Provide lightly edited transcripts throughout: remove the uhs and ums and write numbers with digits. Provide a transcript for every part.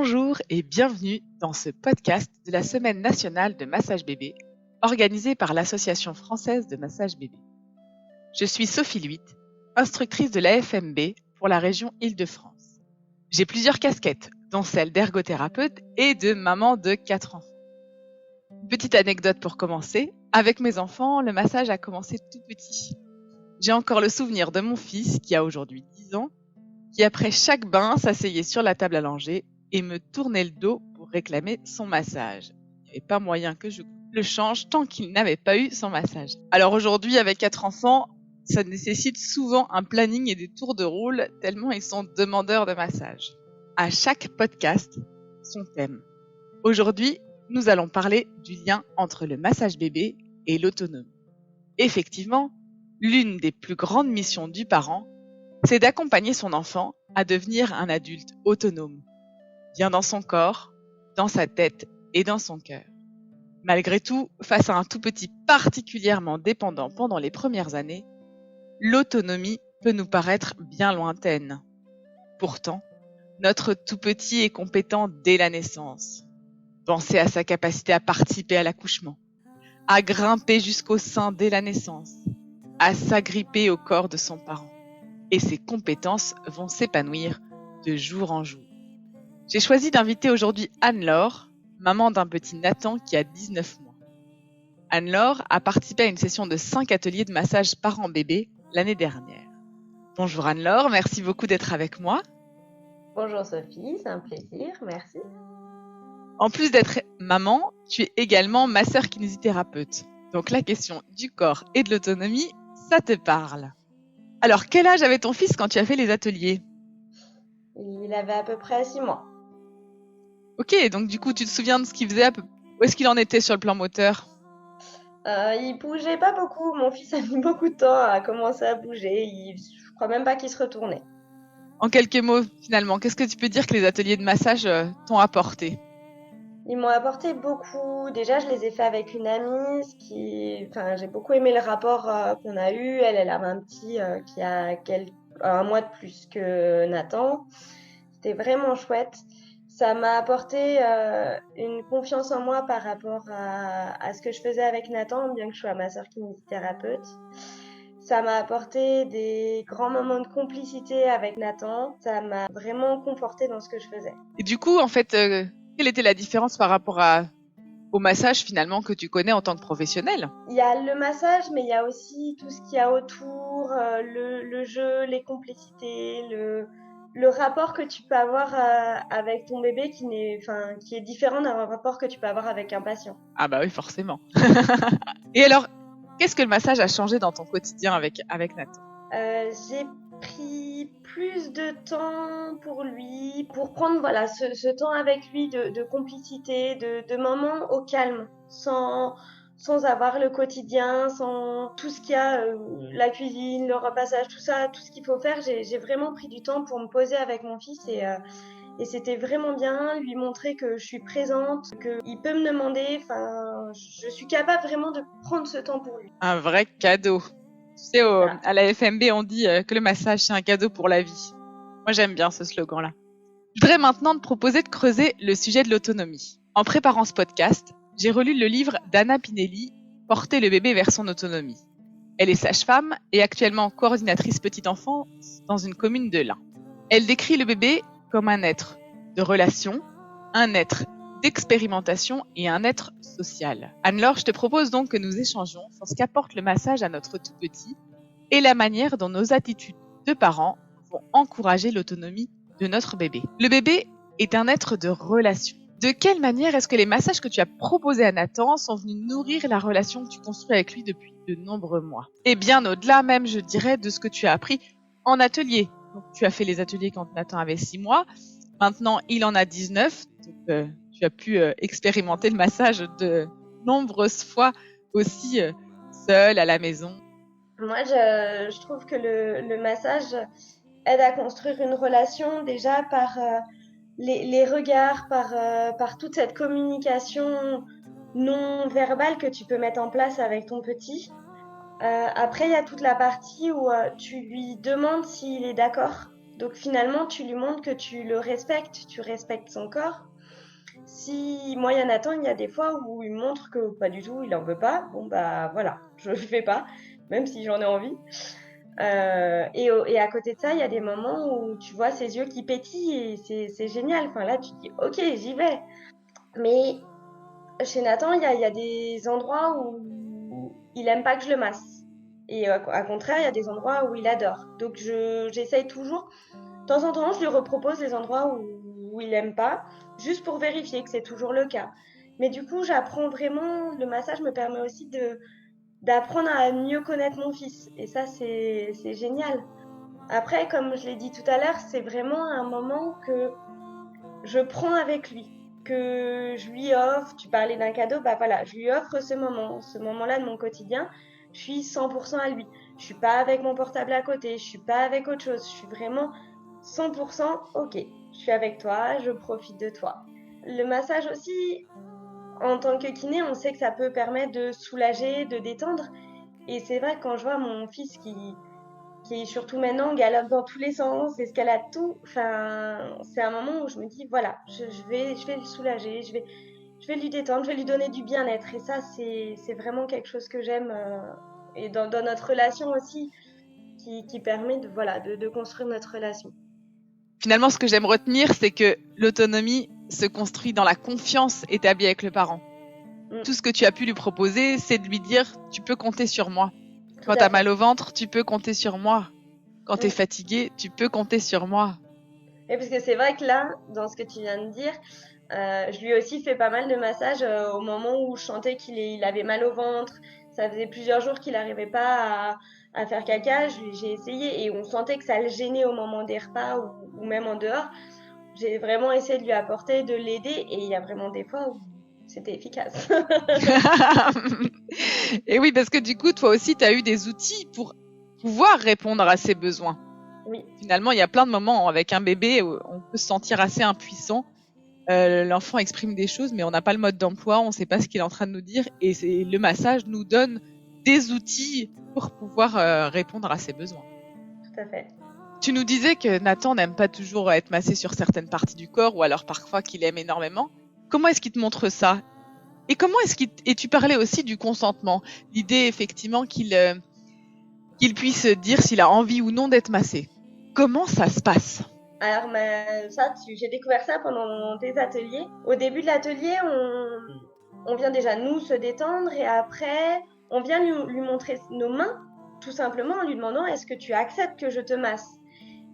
Bonjour et bienvenue dans ce podcast de la Semaine nationale de massage bébé, organisée par l'Association française de massage bébé. Je suis Sophie Luit, instructrice de l'AFMB pour la région Île-de-France. J'ai plusieurs casquettes, dont celle d'ergothérapeute et de maman de 4 enfants. Une petite anecdote pour commencer, avec mes enfants, le massage a commencé tout petit. J'ai encore le souvenir de mon fils, qui a aujourd'hui 10 ans, qui après chaque bain s'asseyait sur la table allongée et me tournait le dos pour réclamer son massage. Il n'y avait pas moyen que je le change tant qu'il n'avait pas eu son massage. Alors aujourd'hui, avec 4 enfants, ça nécessite souvent un planning et des tours de rôle tellement ils sont demandeurs de massage. À chaque podcast, son thème. Aujourd'hui, nous allons parler du lien entre le massage bébé et l'autonomie. Effectivement, l'une des plus grandes missions du parent, c'est d'accompagner son enfant à devenir un adulte autonome, bien dans son corps, dans sa tête et dans son cœur. Malgré tout, face à un tout petit particulièrement dépendant pendant les premières années, l'autonomie peut nous paraître bien lointaine. Pourtant, notre tout petit est compétent dès la naissance. Pensez à sa capacité à participer à l'accouchement, à grimper jusqu'au sein dès la naissance, à s'agripper au corps de son parent. Et ses compétences vont s'épanouir de jour en jour. J'ai choisi d'inviter aujourd'hui Anne-Laure, maman d'un petit Nathan qui a 19 mois. Anne-Laure a participé à une session de 5 ateliers de massage parent-bébé l'année dernière. Bonjour Anne-Laure, merci beaucoup d'être avec moi. Bonjour Sophie, c'est un plaisir, merci. En plus d'être maman, tu es également masseur-kinésithérapeute. Donc la question du corps et de l'autonomie, ça te parle. Alors, quel âge avait ton fils quand tu as fait les ateliers ? Il avait à peu près 6 mois. Ok, donc du coup, tu te souviens de ce qu'il faisait Où est-ce qu'il en était sur le plan moteur ? Il bougeait pas beaucoup, mon fils a mis beaucoup de temps à commencer à bouger, je crois même pas qu'il se retournait. En quelques mots, finalement, qu'est-ce que tu peux dire que les ateliers de massage t'ont apporté ? Ils m'ont apporté beaucoup. Déjà, je les ai fait avec une amie, j'ai beaucoup aimé le rapport qu'on a eu. Elle avait un petit qui a un mois de plus que Nathan. C'était vraiment chouette. Ça m'a apporté une confiance en moi par rapport à ce que je faisais avec Nathan, bien que je sois masseur-kinésithérapeute. Ça m'a apporté des grands moments de complicité avec Nathan. Ça m'a vraiment confortée dans ce que je faisais. Et du coup, en fait, quelle était la différence par rapport au massage finalement que tu connais en tant que professionnel ? Il y a le massage, mais il y a aussi tout ce qu'il y a autour, le jeu, les complicités, le rapport que tu peux avoir avec ton bébé qui est différent d'un rapport que tu peux avoir avec un patient. Ah bah oui, forcément. Et alors, qu'est-ce que le massage a changé dans ton quotidien avec Nathan ? J'ai pris plus de temps pour lui, pour prendre ce temps avec lui de complicité, de moments au calme, sans avoir le quotidien, sans tout ce qu'il y a, la cuisine, le repassage, tout ça, tout ce qu'il faut faire. J'ai vraiment pris du temps pour me poser avec mon fils et c'était vraiment bien, lui montrer que je suis présente, qu'il peut me demander, je suis capable vraiment de prendre ce temps pour lui. Un vrai cadeau. Tu sais, à la FMB, on dit que le massage, c'est un cadeau pour la vie. Moi, j'aime bien ce slogan-là. Je voudrais maintenant te proposer de creuser le sujet de l'autonomie. En préparant ce podcast, j'ai relu le livre d'Anna Pinelli, Porter le bébé vers son autonomie. Elle est sage-femme et actuellement coordinatrice petite enfance dans une commune de l'Ain. Elle décrit le bébé comme un être de relation, un être d'expérimentation et un être social. Anne-Laure, je te propose donc que nous échangions sur ce qu'apporte le massage à notre tout petit et la manière dont nos attitudes de parents vont encourager l'autonomie de notre bébé. Le bébé est un être de relation. De quelle manière est-ce que les massages que tu as proposés à Nathan sont venus nourrir la relation que tu construis avec lui depuis de nombreux mois ? Et bien au-delà même, je dirais, de ce que tu as appris en atelier. Donc, tu as fait les ateliers quand Nathan avait 6 mois. Maintenant, il en a 19. Donc, tu as pu expérimenter le massage de nombreuses fois aussi seul à la maison. Moi, je trouve que le massage aide à construire une relation déjà par les regards, par toute cette communication non verbale que tu peux mettre en place avec ton petit. Après, il y a toute la partie où tu lui demandes s'il est d'accord Donc finalement, tu lui montres que tu le respectes, tu respectes son corps. Si moi, il y a Nathan, il y a des fois où il me montre que pas du tout, il en veut pas. Bon bah voilà, je le fais pas, même si j'en ai envie. Et à côté de ça, il y a des moments où tu vois ses yeux qui pétillent et c'est génial. Enfin là, tu te dis ok, j'y vais. Mais chez Nathan, il y a des endroits où il aime pas que je le masse. Et à contraire, il y a des endroits où il adore. Donc j'essaye toujours. De temps en temps, je lui repropose les endroits où il aime pas, juste pour vérifier que c'est toujours le cas. Mais du coup, j'apprends vraiment. Le massage me permet aussi d'apprendre à mieux connaître mon fils. Et ça, c'est génial. Après, comme je l'ai dit tout à l'heure, c'est vraiment un moment que je prends avec lui, que je lui offre. Tu parlais d'un cadeau, bah voilà, je lui offre ce moment-là de mon quotidien. Je suis 100% à lui. Je suis pas avec mon portable à côté, je suis pas avec autre chose. Je suis vraiment 100% ok. Je suis avec toi, je profite de toi. Le massage aussi, en tant que kiné, on sait que ça peut permettre de soulager, de détendre. Et c'est vrai que quand je vois mon fils qui surtout maintenant galope dans tous les sens, escalade tout. Enfin, c'est un moment où je me dis voilà, je vais le soulager, je vais lui détendre, je vais lui donner du bien-être. Et ça, c'est vraiment quelque chose que j'aime et dans notre relation aussi qui permet de voilà de construire notre relation. Finalement, ce que j'aime retenir, c'est que l'autonomie se construit dans la confiance établie avec le parent. Tout ce que tu as pu lui proposer, c'est de lui dire tu peux compter sur moi. Quand tu as mal au ventre, tu peux compter sur moi. Quand tu es fatigué, tu peux compter sur moi. Et parce que c'est vrai que là, dans ce que tu viens de dire, je lui ai aussi fait pas mal de massages au moment où je sentais qu'il avait mal au ventre. Ça faisait plusieurs jours qu'il n'arrivait pas à faire caca. J'ai essayé et on sentait que ça le gênait au moment des repas ou même en dehors. J'ai vraiment essayé de lui apporter, de l'aider et il y a vraiment des fois où c'était efficace. Et oui, parce que du coup, toi aussi, tu as eu des outils pour pouvoir répondre à ses besoins. Oui. Finalement, il y a plein de moments avec un bébé où on peut se sentir assez impuissant. L'enfant exprime des choses, mais on n'a pas le mode d'emploi, on ne sait pas ce qu'il est en train de nous dire. Et le massage nous donne des outils pour pouvoir répondre à ses besoins. Tout à fait. Tu nous disais que Nathan n'aime pas toujours être massé sur certaines parties du corps, ou alors parfois qu'il aime énormément. Comment est-ce qu'il te montre ça ? Et comment est-ce et tu parlais aussi du consentement, l'idée effectivement qu'il puisse dire s'il a envie ou non d'être massé. Comment ça se passe ? Alors, j'ai découvert ça pendant des ateliers. Au début de l'atelier, on vient déjà nous se détendre et après, on vient lui montrer nos mains, tout simplement en lui demandant est-ce que tu acceptes que je te masse ?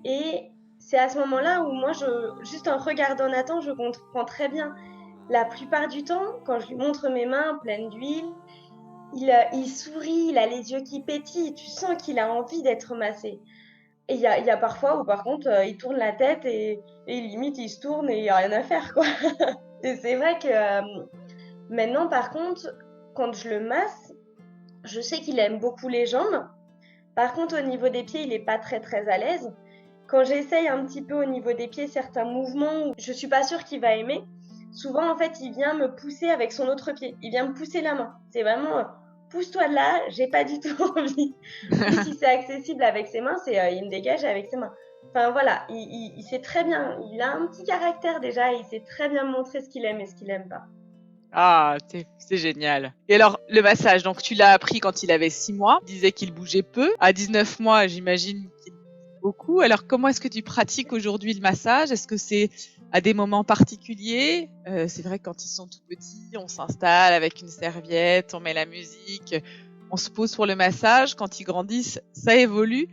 Et c'est à ce moment-là où moi, juste en regardant Nathan, je comprends très bien. La plupart du temps, quand je lui montre mes mains pleines d'huile, il sourit, il a les yeux qui pétillent, tu sens qu'il a envie d'être massé. Et il y a parfois où par contre, il tourne la tête et limite il se tourne et il n'y a rien à faire, quoi. Et c'est vrai que maintenant, par contre, quand je le masse, je sais qu'il aime beaucoup les jambes. Par contre, au niveau des pieds, il n'est pas très très à l'aise. Quand j'essaye un petit peu au niveau des pieds certains mouvements, je suis pas sûre qu'il va aimer. Souvent, en fait, il vient me pousser avec son autre pied. Il vient me pousser la main. C'est vraiment pousse-toi de là, j'ai pas du tout envie. Lui, si c'est accessible avec ses mains, il me dégage avec ses mains. Enfin voilà, il sait très bien. Il a un petit caractère déjà et il sait très bien montrer ce qu'il aime et ce qu'il aime pas. Ah, c'est génial. Et alors, le massage, donc tu l'as appris quand il avait 6 mois. Il disait qu'il bougeait peu. À 19 mois, j'imagine qu'il bouge beaucoup. Alors, comment est-ce que tu pratiques aujourd'hui le massage ? Est-ce que c'est à des moments particuliers ? C'est vrai que quand ils sont tout petits, on s'installe avec une serviette, on met la musique, on se pose pour le massage. Quand ils grandissent, ça évolue.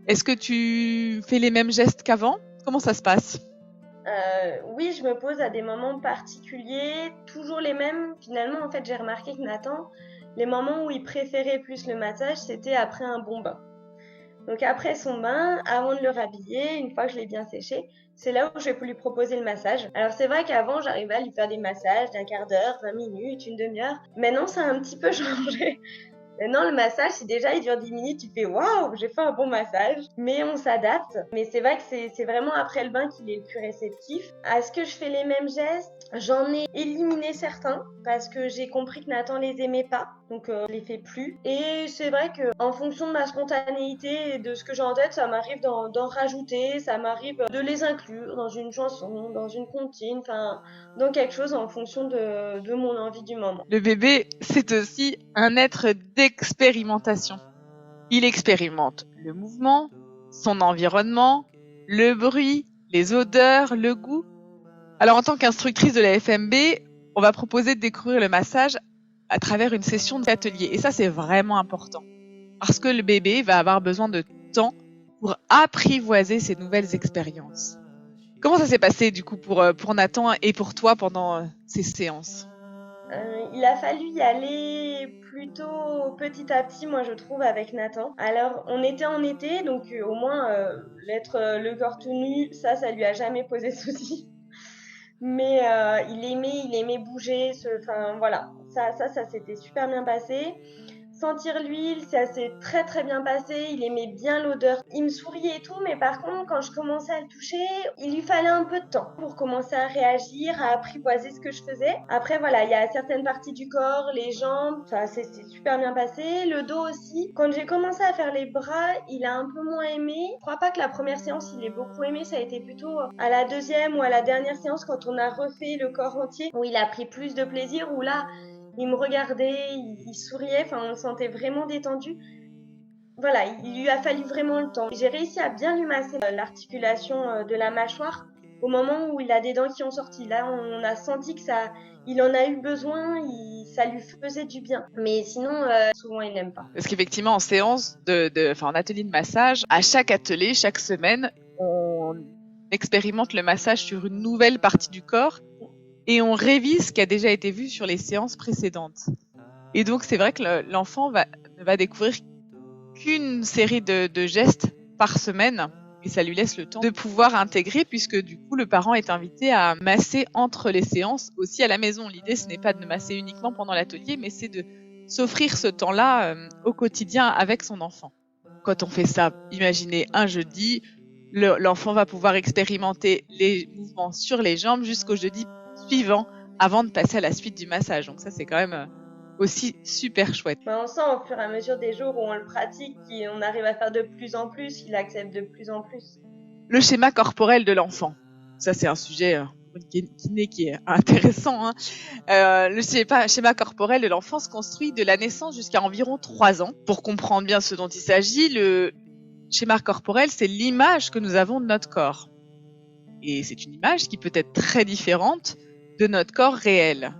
Est-ce que tu fais les mêmes gestes qu'avant ? Comment ça se passe ? Oui, je me pose à des moments particuliers, toujours les mêmes. Finalement, en fait, j'ai remarqué que Nathan, les moments où il préférait plus le massage, c'était après un bon bain. Donc après son bain, avant de le rhabiller, une fois que je l'ai bien séché, c'est là où je vais lui proposer le massage. Alors c'est vrai qu'avant, j'arrivais à lui faire des massages d'un quart d'heure, 20 minutes, une demi-heure. Maintenant, ça a un petit peu changé. Maintenant, le massage, si déjà il dure 10 minutes, tu fais waouh, j'ai fait un bon massage. Mais on s'adapte. Mais c'est vrai que c'est vraiment après le bain qu'il est le plus réceptif. Est-ce que je fais les mêmes gestes ? J'en ai éliminé certains parce que j'ai compris que Nathan les aimait pas. Donc je les fais plus. Et c'est vrai que en fonction de ma spontanéité et de ce que j'ai en tête, ça m'arrive d'en rajouter, ça m'arrive de les inclure dans une chanson, dans une comptine, enfin dans quelque chose en fonction de mon envie du moment. Le bébé, c'est aussi un être d'expérimentation. Il expérimente le mouvement, son environnement, le bruit, les odeurs, le goût. Alors en tant qu'instructrice de la FMB, on va proposer de découvrir le massage à travers une session d'atelier. Et ça, c'est vraiment important. Parce que le bébé va avoir besoin de temps pour apprivoiser ces nouvelles expériences. Comment ça s'est passé du coup pour Nathan et pour toi pendant ces séances? Il a fallu y aller plutôt petit à petit, moi je trouve, avec Nathan. Alors, on était en été, donc au moins l'être le corps tout nu, ça lui a jamais posé de souci. Mais il aimait bouger, enfin voilà, ça s'était super bien passé. Sentir l'huile, ça s'est très très bien passé. Il aimait bien l'odeur. Il me souriait et tout, mais par contre, quand je commençais à le toucher, il lui fallait un peu de temps pour commencer à réagir, à apprivoiser ce que je faisais. Après, voilà, il y a certaines parties du corps, les jambes, ça c'est super bien passé. Le dos aussi. Quand j'ai commencé à faire les bras, il a un peu moins aimé. Je crois pas que la première séance, il ait beaucoup aimé. Ça a été plutôt à la deuxième ou à la dernière séance, quand on a refait le corps entier, où il a pris plus de plaisir, où là, il me regardait, il souriait, enfin on le sentait vraiment détendu. Voilà, il lui a fallu vraiment le temps. J'ai réussi à bien lui masser l'articulation de la mâchoire au moment où il a des dents qui ont sorti. Là, on a senti que il en a eu besoin, ça lui faisait du bien. Mais sinon, souvent il n'aime pas. Parce qu'effectivement, en séance en atelier de massage, à chaque atelier, chaque semaine, on expérimente le massage sur une nouvelle partie du corps et on révise ce qui a déjà été vu sur les séances précédentes. Et donc, c'est vrai que l'enfant ne va découvrir qu'une série de gestes par semaine et ça lui laisse le temps de pouvoir intégrer puisque du coup, le parent est invité à masser entre les séances aussi à la maison. L'idée, ce n'est pas de masser uniquement pendant l'atelier, mais c'est de s'offrir ce temps-là au quotidien avec son enfant. Quand on fait ça, imaginez un jeudi, l'enfant va pouvoir expérimenter les mouvements sur les jambes jusqu'au jeudi suivant avant de passer à la suite du massage. Donc ça, c'est quand même aussi super chouette. On sent au fur et à mesure des jours où on le pratique, qu'on arrive à faire de plus en plus, qu'il accepte de plus en plus. Le schéma corporel de l'enfant. Ça, c'est un sujet qui est intéressant. Hein. Le schéma corporel de l'enfant se construit de la naissance jusqu'à environ 3 ans. Pour comprendre bien ce dont il s'agit, le schéma corporel, c'est l'image que nous avons de notre corps. Et c'est une image qui peut être très différente de notre corps réel.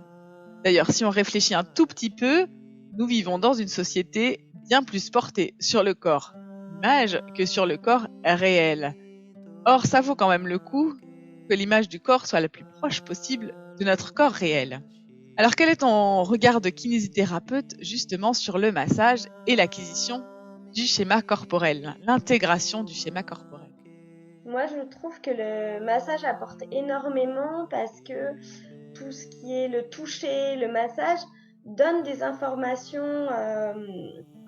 D'ailleurs, si on réfléchit un tout petit peu, nous vivons dans une société bien plus portée sur le corps image que sur le corps réel. Or, ça vaut quand même le coup que l'image du corps soit la plus proche possible de notre corps réel. Alors, quel est ton regard de kinésithérapeute justement sur le massage et l'acquisition du schéma corporel, l'intégration du schéma corporel? Moi, je trouve que le massage apporte énormément parce que tout ce qui est le toucher, le massage, donne des informations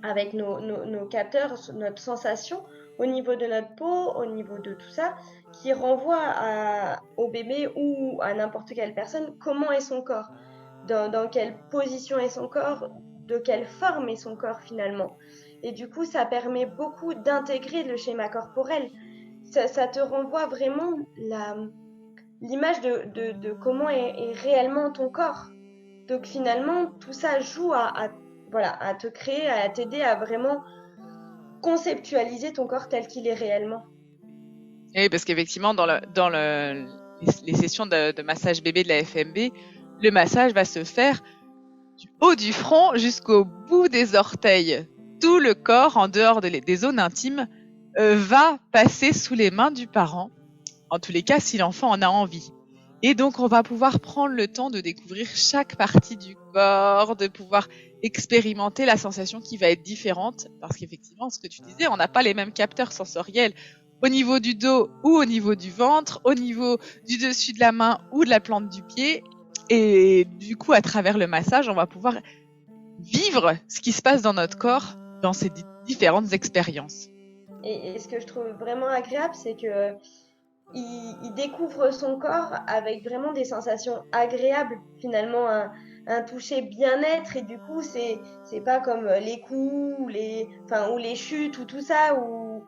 avec nos capteurs, notre sensation au niveau de notre peau, au niveau de tout ça, qui renvoie au bébé ou à n'importe quelle personne comment est son corps, dans quelle position est son corps, de quelle forme est son corps finalement. Et du coup, ça permet beaucoup d'intégrer le schéma corporel. Ça te renvoie vraiment l'image de comment est réellement ton corps. Donc finalement, tout ça joue à te créer, à t'aider à vraiment conceptualiser ton corps tel qu'il est réellement. Oui, parce qu'effectivement, les sessions de massage bébé de la FMB, le massage va se faire du haut du front jusqu'au bout des orteils. Tout le corps, en dehors des zones intimes, va passer sous les mains du parent, en tous les cas si l'enfant en a envie. Et donc, on va pouvoir prendre le temps de découvrir chaque partie du corps, de pouvoir expérimenter la sensation qui va être différente, parce qu'effectivement, ce que tu disais, on n'a pas les mêmes capteurs sensoriels au niveau du dos ou au niveau du ventre, au niveau du dessus de la main ou de la plante du pied. Et du coup, à travers le massage, on va pouvoir vivre ce qui se passe dans notre corps dans ces différentes expériences. Et ce que je trouve vraiment agréable, c'est que il découvre son corps avec vraiment des sensations agréables finalement. un toucher bien-être, et du coup c'est pas comme les coups ou les chutes ou tout ça où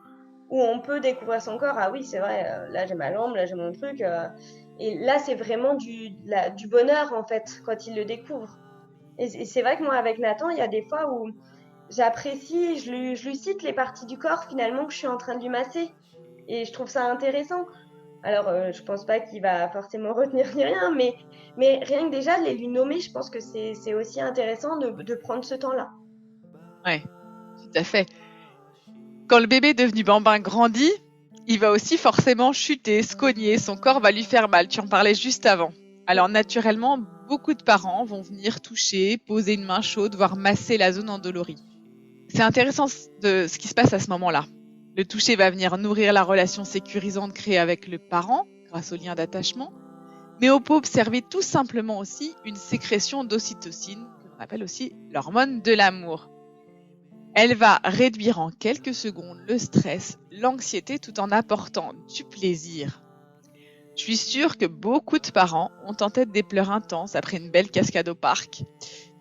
on peut découvrir son corps. Ah oui, c'est vrai, là j'ai ma jambe, là j'ai mon truc, et là c'est vraiment du bonheur en fait quand il le découvre. Et c'est vrai que moi avec Nathan, il y a des fois où j'apprécie, je lui cite les parties du corps finalement que je suis en train de lui masser, et je trouve ça intéressant. Alors, je pense pas qu'il va forcément retenir ni rien, mais rien que déjà de les lui nommer, je pense que c'est aussi intéressant de prendre ce temps-là. Ouais, tout à fait. Quand le bébé devenu bambin grandit, il va aussi forcément chuter, se cogner, son corps va lui faire mal. Tu en parlais juste avant. Alors naturellement, beaucoup de parents vont venir toucher, poser une main chaude, voire masser la zone endolorie. C'est intéressant de ce qui se passe à ce moment-là. Le toucher va venir nourrir la relation sécurisante créée avec le parent grâce au lien d'attachement, mais on peut observer tout simplement aussi une sécrétion d'ocytocine, que l'on appelle aussi l'hormone de l'amour. Elle va réduire en quelques secondes le stress, l'anxiété tout en apportant du plaisir. Je suis sûre que beaucoup de parents ont en tête des pleurs intenses après une belle cascade au parc,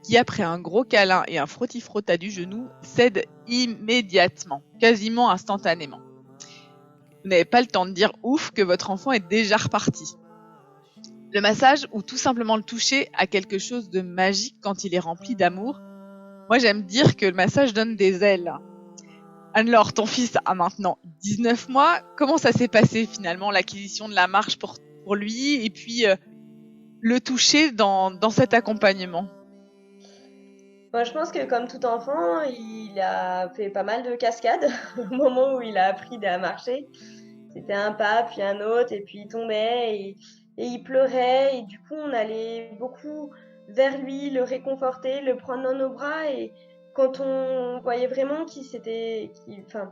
qui après un gros câlin et un frotti-frotta du genou cède immédiatement, quasiment instantanément. Vous n'avez pas le temps de dire ouf que votre enfant est déjà reparti. Le massage ou tout simplement le toucher a quelque chose de magique quand il est rempli d'amour. Moi j'aime dire que le massage donne des ailes. Anne-Laure, ton fils a maintenant 19 mois. Comment ça s'est passé finalement l'acquisition de la marche pour lui et puis le toucher dans cet accompagnement? Moi, je pense que comme tout enfant, il a fait pas mal de cascades au moment où il a appris à marcher. C'était un pas, puis un autre, et puis il tombait, et il pleurait, et du coup, on allait beaucoup vers lui, le réconforter, le prendre dans nos bras, et quand on voyait vraiment enfin,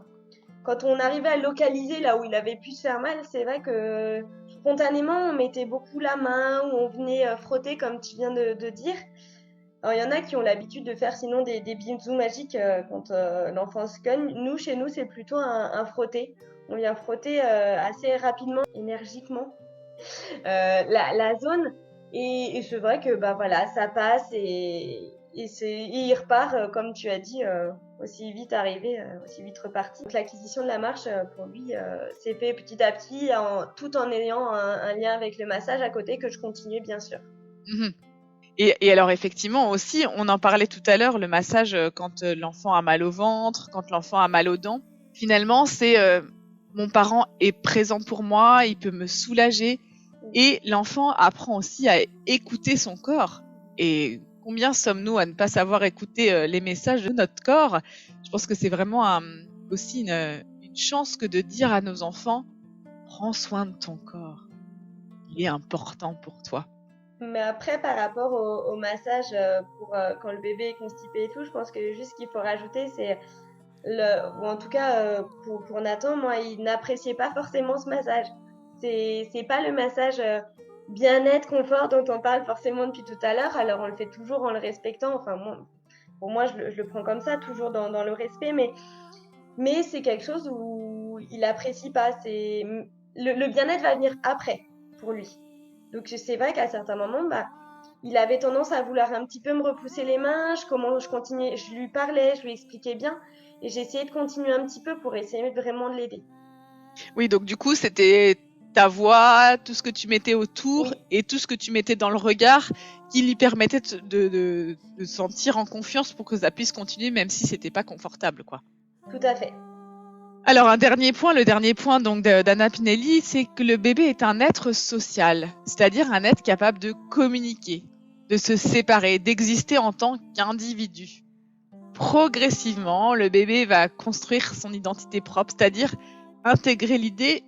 quand on arrivait à localiser là où il avait pu se faire mal, c'est vrai que spontanément, on mettait beaucoup la main, ou on venait frotter, comme tu viens de dire. Alors, il y en a qui ont l'habitude de faire sinon des bisous magiques quand l'enfant se cogne. Nous, chez nous, c'est plutôt un frotté. On vient frotter assez rapidement, énergiquement, la zone. Et c'est vrai que bah, voilà, ça passe, et il repart, comme tu as dit, aussi vite arrivé, aussi vite reparti. Donc l'acquisition de la marche, pour lui, s'est fait petit à petit, tout en ayant un lien avec le massage à côté que je continuais bien sûr. Mmh. Et alors effectivement aussi, on en parlait tout à l'heure, le massage quand l'enfant a mal au ventre, quand l'enfant a mal aux dents. Finalement, c'est mon parent est présent pour moi, il peut me soulager et l'enfant apprend aussi à écouter son corps. Et combien sommes-nous à ne pas savoir écouter les messages de notre corps? Je pense que c'est vraiment aussi une chance que de dire à nos enfants, prends soin de ton corps, il est important pour toi. Mais après, par rapport au massage pour quand le bébé est constipé et tout, je pense que juste ce qu'il faut rajouter, c'est ou en tout cas pour Nathan, moi, il n'appréciait pas forcément ce massage. C'est pas le massage bien-être, confort dont on parle forcément depuis tout à l'heure. Alors on le fait toujours en le respectant. Enfin, pour moi, je le prends comme ça, toujours dans le respect, mais c'est quelque chose où il apprécie pas. Le bien-être va venir après pour lui. Donc c'est vrai qu'à certains moments, bah, il avait tendance à vouloir un petit peu me repousser les mains. Je continuais, je lui parlais, je lui expliquais bien, et j'essayais de continuer un petit peu pour essayer vraiment de l'aider. Oui, donc du coup, c'était ta voix, tout ce que tu mettais autour Oui, et tout ce que tu mettais dans le regard qui lui permettait de se sentir en confiance pour que ça puisse continuer même si c'était pas confortable, quoi. tout à fait. Alors un dernier point, le dernier point donc d'Anna Pinelli, c'est que le bébé est un être social, c'est-à-dire un être capable de communiquer, de se séparer, d'exister en tant qu'individu. Progressivement, le bébé va construire son identité propre, c'est-à-dire intégrer l'idée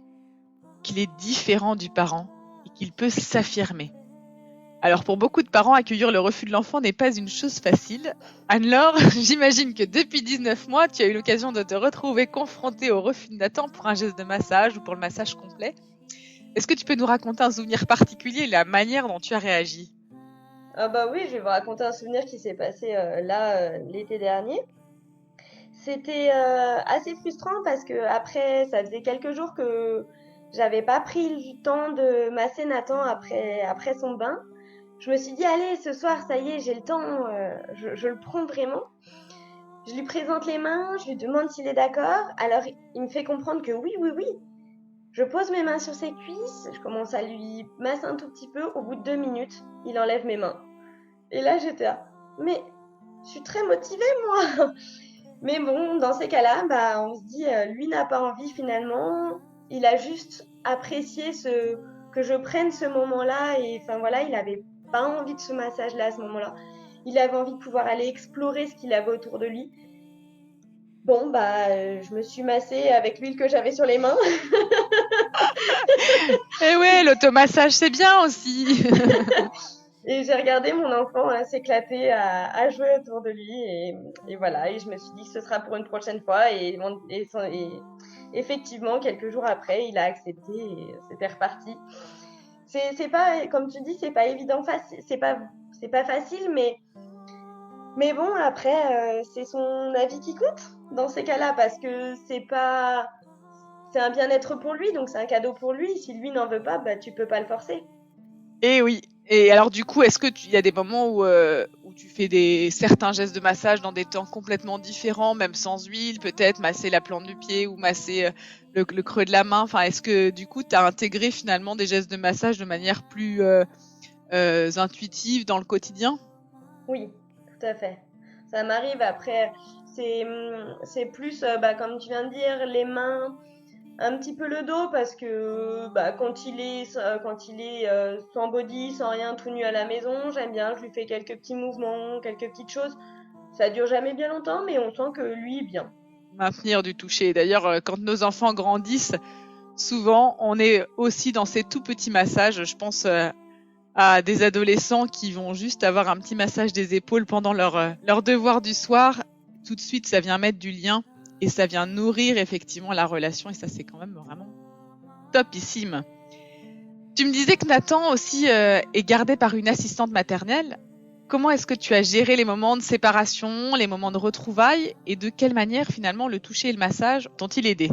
qu'il est différent du parent et qu'il peut s'affirmer. Alors pour beaucoup de parents, accueillir le refus de l'enfant n'est pas une chose facile. Anne-Laure, j'imagine que depuis 19 mois, tu as eu l'occasion de te retrouver confrontée au refus de Nathan pour un geste de massage ou pour le massage complet. Est-ce que tu peux nous raconter un souvenir particulier et la manière dont tu as réagi? Ah bah oui, je vais vous raconter un souvenir qui s'est passé là l'été dernier. C'était assez frustrant parce que après, ça faisait quelques jours que j'avais pas pris le temps de masser Nathan après son bain. je me suis dit, allez, ce soir, ça y est, j'ai le temps, je le prends vraiment. Je lui présente les mains, je lui demande s'il est d'accord. Alors, il me fait comprendre que oui. Je pose mes mains sur ses cuisses, je commence à lui masser un tout petit peu. Au bout de 2 minutes, il enlève mes mains. Et là, j'étais là, mais je suis très motivée, moi. Mais bon, dans ces cas-là, on se dit, lui n'a pas envie finalement. Il a juste apprécié que je prenne ce moment-là. Et enfin voilà, il n'avait pas envie de ce massage-là à ce moment-là. Il avait envie de pouvoir aller explorer ce qu'il avait autour de lui. Bon, je me suis massée avec l'huile que j'avais sur les mains. Et ouais, l'automassage, c'est bien aussi. Et j'ai regardé mon enfant s'éclater à jouer autour de lui. Et voilà, et je me suis dit que ce sera pour une prochaine fois. Et effectivement, quelques jours après, il a accepté et c'était reparti. C'est pas, comme tu dis, c'est pas évident, c'est pas facile, mais bon, après, c'est son avis qui compte dans ces cas-là, parce que c'est un bien-être pour lui, donc c'est un cadeau pour lui. Si lui n'en veut pas, tu peux pas le forcer. Et oui. Et alors du coup, est-ce que il y a des moments où tu fais certains gestes de massage dans des temps complètement différents, même sans huile, peut-être masser la plante du pied ou masser le creux de la main. Enfin, est-ce que du coup, tu as intégré finalement des gestes de massage de manière plus intuitive dans le quotidien? Oui, tout à fait. Ça m'arrive. Après, c'est plus, comme tu viens de dire, les mains, un petit peu le dos, parce que quand il est sans body, sans rien, tout nu à la maison, j'aime bien, je lui fais quelques petits mouvements, quelques petites choses. Ça dure jamais bien longtemps, mais on sent que lui est bien. Maintenir du toucher. D'ailleurs, quand nos enfants grandissent, souvent, on est aussi dans ces tout petits massages. Je pense à des adolescents qui vont juste avoir un petit massage des épaules pendant leur devoir du soir. Tout de suite, ça vient mettre du lien et ça vient nourrir effectivement la relation. Et ça, c'est quand même vraiment topissime. Tu me disais que Nathan aussi est gardé par une assistante maternelle. Comment est-ce que tu as géré les moments de séparation, les moments de retrouvailles et de quelle manière finalement le toucher et le massage t'ont-ils aidé?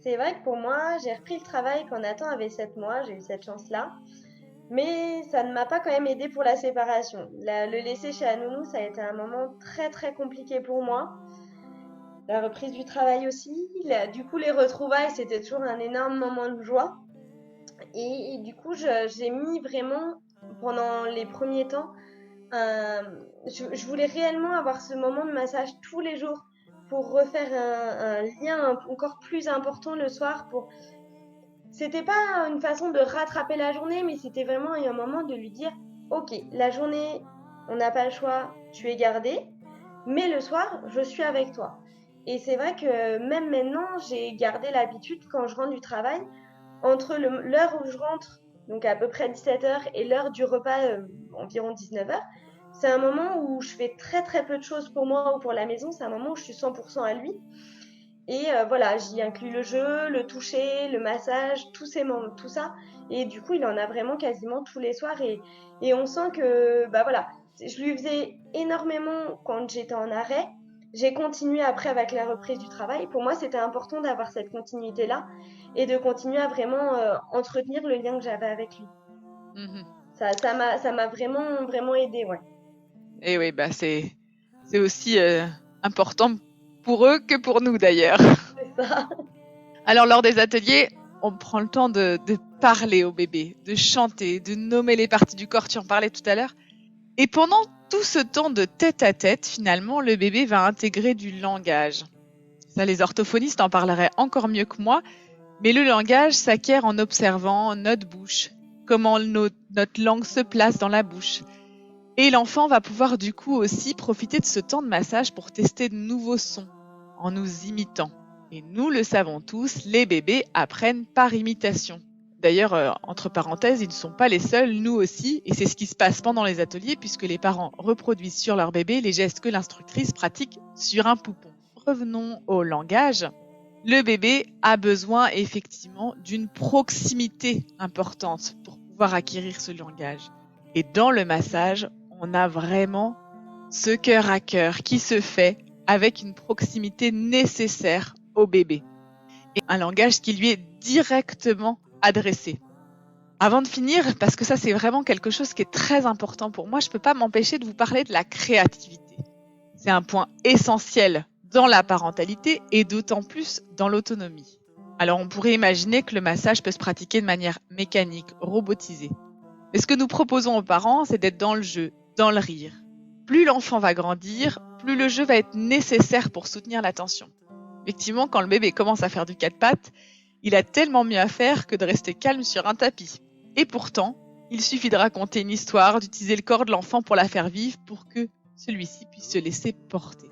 C'est vrai que pour moi, j'ai repris le travail quand Nathan avait 7 mois, j'ai eu cette chance-là. Mais ça ne m'a pas quand même aidé pour la séparation. Le laisser chez la nounou, ça a été un moment très très compliqué pour moi. La reprise du travail aussi. Du coup, les retrouvailles, c'était toujours un énorme moment de joie. Et du coup, j'ai mis vraiment, pendant les premiers temps, je voulais réellement avoir ce moment de massage tous les jours pour refaire un lien encore plus important le soir. C'était pas une façon de rattraper la journée, mais c'était vraiment un moment de lui dire, ok, la journée, on n'a pas le choix, tu es gardé, mais le soir, je suis avec toi. Et c'est vrai que même maintenant, j'ai gardé l'habitude, quand je rentre du travail, entre l'heure où je rentre, donc à peu près 17h, et l'heure du repas, environ 19h, c'est un moment où je fais très très peu de choses pour moi ou pour la maison. C'est un moment où je suis 100% à lui. Et voilà, j'y inclus le jeu, le toucher, le massage, tous ces moments, tout ça. Et du coup, il en a vraiment quasiment tous les soirs. Et on sent que, voilà, je lui faisais énormément quand j'étais en arrêt. J'ai continué après avec la reprise du travail. Pour moi, c'était important d'avoir cette continuité-là et de continuer à vraiment entretenir le lien que j'avais avec lui. Mmh. Ça m'a vraiment, vraiment aidé, ouais. Et oui, c'est aussi important pour eux que pour nous d'ailleurs. C'est ça. Alors lors des ateliers, on prend le temps de parler au bébé, de chanter, de nommer les parties du corps, tu en parlais tout à l'heure. Et pendant tout ce temps de tête à tête, finalement, le bébé va intégrer du langage. Ça, les orthophonistes en parleraient encore mieux que moi, mais le langage s'acquiert en observant notre bouche, comment notre langue se place dans la bouche. Et l'enfant va pouvoir du coup aussi profiter de ce temps de massage pour tester de nouveaux sons en nous imitant. Et nous le savons tous, les bébés apprennent par imitation. D'ailleurs, entre parenthèses, ils ne sont pas les seuls, nous aussi, et c'est ce qui se passe pendant les ateliers puisque les parents reproduisent sur leur bébé les gestes que l'instructrice pratique sur un poupon. Revenons au langage. Le bébé a besoin effectivement d'une proximité importante pour pouvoir acquérir ce langage. Et dans le massage, on a vraiment ce cœur à cœur qui se fait avec une proximité nécessaire au bébé et un langage qui lui est directement adressé. Avant de finir, parce que ça c'est vraiment quelque chose qui est très important pour moi, je ne peux pas m'empêcher de vous parler de la créativité. C'est un point essentiel dans la parentalité et d'autant plus dans l'autonomie. Alors on pourrait imaginer que le massage peut se pratiquer de manière mécanique, robotisée. Mais ce que nous proposons aux parents, c'est d'être dans le jeu, dans le rire. Plus l'enfant va grandir, plus le jeu va être nécessaire pour soutenir l'attention. Effectivement, quand le bébé commence à faire du quatre pattes, il a tellement mieux à faire que de rester calme sur un tapis. Et pourtant, il suffit de raconter une histoire, d'utiliser le corps de l'enfant pour la faire vivre pour que celui-ci puisse se laisser porter.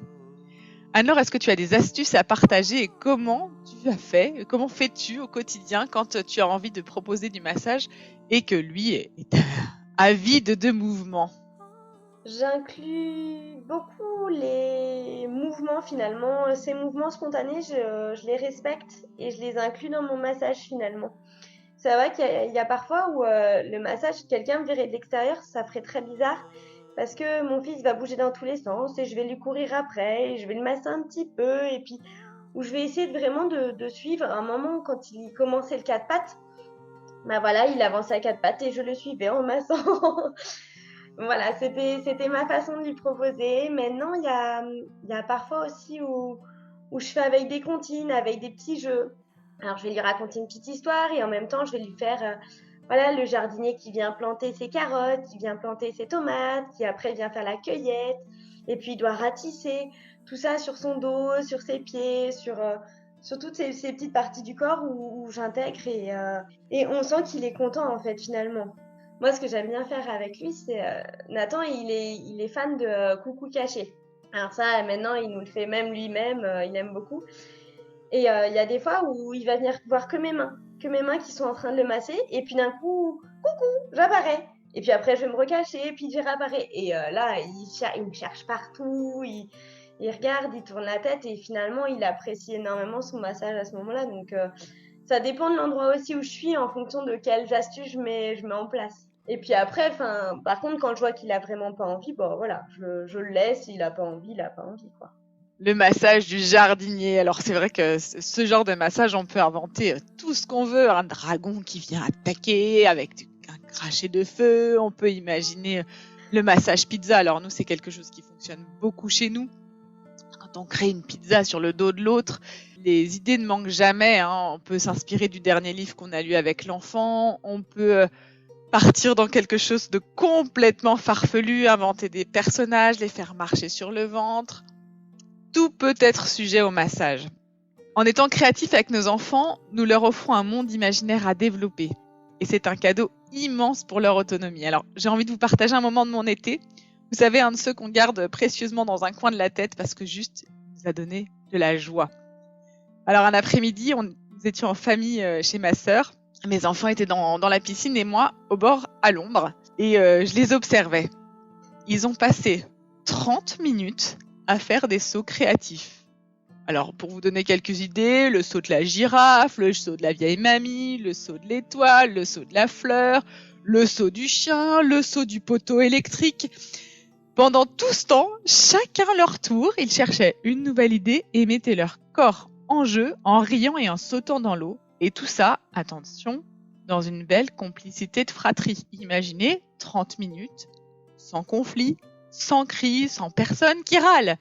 Alors, est-ce que tu as des astuces à partager et comment tu as fait, comment fais-tu au quotidien quand tu as envie de proposer du massage et que lui est avide de mouvement? J'inclus beaucoup les mouvements finalement. Ces mouvements spontanés, je les respecte et je les inclus dans mon massage finalement. C'est vrai qu'il y a parfois où le massage, si quelqu'un me verrait de l'extérieur, ça ferait très bizarre parce que mon fils va bouger dans tous les sens et je vais lui courir après et je vais le masser un petit peu et puis où je vais essayer vraiment de suivre. À un moment, quand il commençait le quatre pattes, bah voilà, il avançait à quatre pattes et je le suivais en massant. Voilà, c'était ma façon de lui proposer. Maintenant, il y a parfois aussi où je fais avec des comptines, avec des petits jeux. Alors, je vais lui raconter une petite histoire et en même temps, je vais lui faire, voilà, le jardinier qui vient planter ses carottes, qui vient planter ses tomates, qui après vient faire la cueillette, et puis il doit ratisser tout ça sur son dos, sur ses pieds, sur toutes ces petites parties du corps où j'intègre et on sent qu'il est content en fait finalement. Moi, ce que j'aime bien faire avec lui, c'est Nathan, il est fan de coucou caché. Alors ça, maintenant, il nous le fait même lui-même, il aime beaucoup. Et il y a des fois où il va venir voir que mes mains qui sont en train de le masser, et puis d'un coup, coucou, j'apparais. Et puis après, je vais me recacher, et puis je réapparais. Et là, il me cherche partout, il regarde, il tourne la tête, et finalement, il apprécie énormément son massage à ce moment-là. Donc, ça dépend de l'endroit aussi où je suis, en fonction de quelles astuces je mets en place. Et puis après, par contre, quand je vois qu'il a vraiment pas envie, bon voilà, je le laisse. S'il a pas envie, il a pas envie, quoi. Le massage du jardinier. Alors c'est vrai que ce genre de massage, on peut inventer tout ce qu'on veut. Un dragon qui vient attaquer avec un crachet de feu. On peut imaginer le massage pizza. Alors nous, c'est quelque chose qui fonctionne beaucoup chez nous. Quand on crée une pizza sur le dos de l'autre, les idées ne manquent jamais. Hein. On peut s'inspirer du dernier livre qu'on a lu avec l'enfant. On peut partir dans quelque chose de complètement farfelu, inventer des personnages, les faire marcher sur le ventre. Tout peut être sujet au massage. En étant créatifs avec nos enfants, nous leur offrons un monde imaginaire à développer. Et c'est un cadeau immense pour leur autonomie. Alors, j'ai envie de vous partager un moment de mon été. Vous savez, un de ceux qu'on garde précieusement dans un coin de la tête parce que juste, il nous a donné de la joie. Alors, un après-midi, nous étions en famille chez ma sœur. Mes enfants étaient dans la piscine et moi, au bord, à l'ombre. Et je les observais. Ils ont passé 30 minutes à faire des sauts créatifs. Alors, pour vous donner quelques idées, le saut de la girafe, le saut de la vieille mamie, le saut de l'étoile, le saut de la fleur, le saut du chien, le saut du poteau électrique. Pendant tout ce temps, chacun leur tour, ils cherchaient une nouvelle idée et mettaient leur corps en jeu en riant et en sautant dans l'eau. Et tout ça, attention, dans une belle complicité de fratrie. Imaginez 30 minutes, sans conflit, sans cri, sans personne qui râle.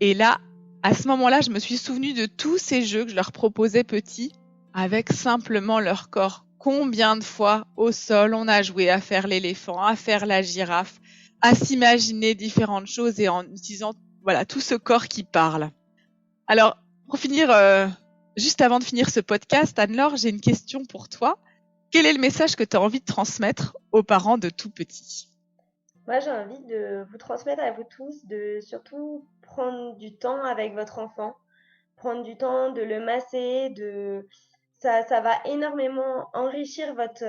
Et là, à ce moment-là, je me suis souvenue de tous ces jeux que je leur proposais petits, avec simplement leur corps. Combien de fois au sol on a joué à faire l'éléphant, à faire la girafe, à s'imaginer différentes choses et en utilisant voilà tout ce corps qui parle. Alors, pour finir, juste avant de finir ce podcast, Anne-Laure, j'ai une question pour toi. Quel est le message que tu as envie de transmettre aux parents de tout petits? Moi, j'ai envie de vous transmettre à vous tous de surtout prendre du temps avec votre enfant, prendre du temps de le masser, ça va énormément enrichir votre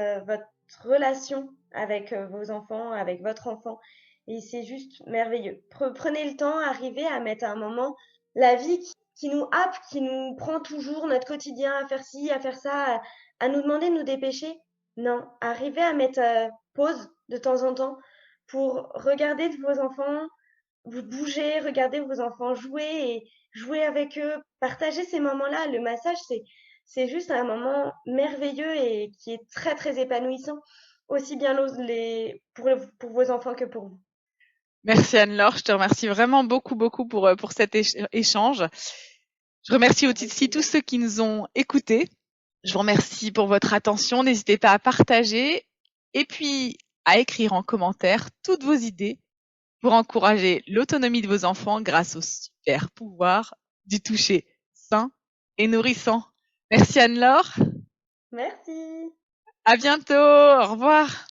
relation avec vos enfants, avec votre enfant. Et c'est juste merveilleux. Prenez le temps, arrivez à mettre à un moment la vie qui nous happe, qui nous prend toujours notre quotidien à faire ci, à faire ça, à nous demander de nous dépêcher. Non, arrivez à mettre pause de temps en temps pour regarder vos enfants, vous bouger, regarder vos enfants jouer et jouer avec eux, partager ces moments-là. Le massage, c'est juste un moment merveilleux et qui est très, très épanouissant, aussi bien pour vos enfants que pour vous. Merci Anne-Laure, je te remercie vraiment beaucoup, beaucoup pour cet échange. Je remercie Avec aussi tous plaisir. ceux qui nous ont écoutés. Je vous remercie pour votre attention. N'hésitez pas à partager et puis à écrire en commentaire toutes vos idées pour encourager l'autonomie de vos enfants grâce au super pouvoir du toucher sain et nourrissant. Merci Anne-Laure. Merci. À bientôt. Au revoir.